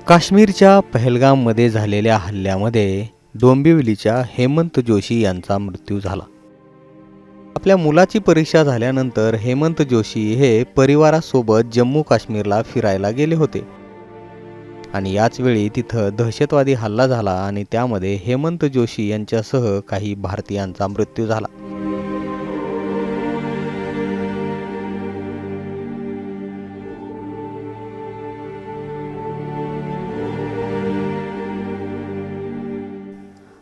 काश्मीरच्या पहलगाममध्ये झालेल्या हल्ल्यामध्ये डोंबिवलीच्या हेमंत जोशी यांचा मृत्यू झाला. आपल्या मुलाची परीक्षा झाल्यानंतर हेमंत जोशी हे परिवारासोबत जम्मू काश्मीरला फिरायला गेले होते आणि याच वेळी तिथं दहशतवादी हल्ला झाला आणि त्यामध्ये हेमंत जोशी यांच्यासह काही भारतीयांचा मृत्यू झाला.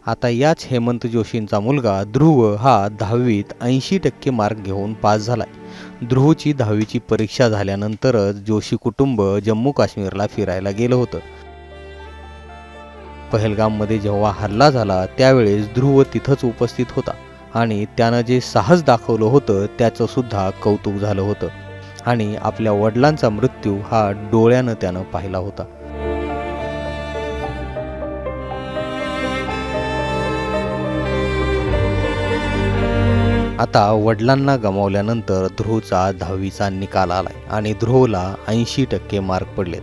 आता याच हेमंत जोशींचा मुलगा ध्रुव हा 10वीत 80% मार्क घेऊन पास झालाय. ध्रुवची 10वीची परीक्षा झाल्यानंतरच जोशी कुटुंब जम्मू काश्मीरला फिरायला गेलं होतं. पहलगाममध्ये जेव्हा हल्ला झाला त्यावेळेस ध्रुव तिथंच उपस्थित होता आणि त्यानं जे साहस दाखवलं होतं त्याचं सुद्धा कौतुक झालं होतं आणि आपल्या वडिलांचा मृत्यू हा डोळ्यानं त्यानं पाहिला होता. आता वडिलांना गमावल्यानंतर ध्रुवचा 10वीचा निकाल आलाय आणि ध्रुवला 80% मार्क पडलेत.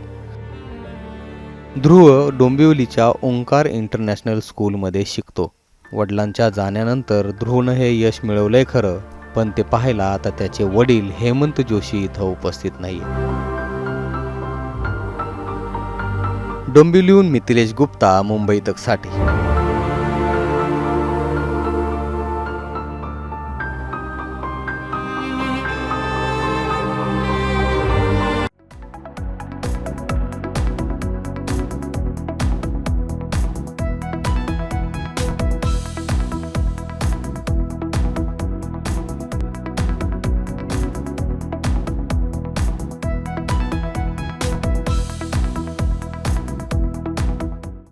ध्रुव डोंबिवलीच्या ओंकार इंटरनॅशनल स्कूलमध्ये शिकतो. वडिलांच्या जाण्यानंतर ध्रुवनं हे यश मिळवलंय खरं, पण ते पाहायला आता त्याचे वडील हेमंत जोशी इथं उपस्थित नाहीये. डोंबिवलीहून मिथिलेश गुप्ता, मुंबई तकसाठी.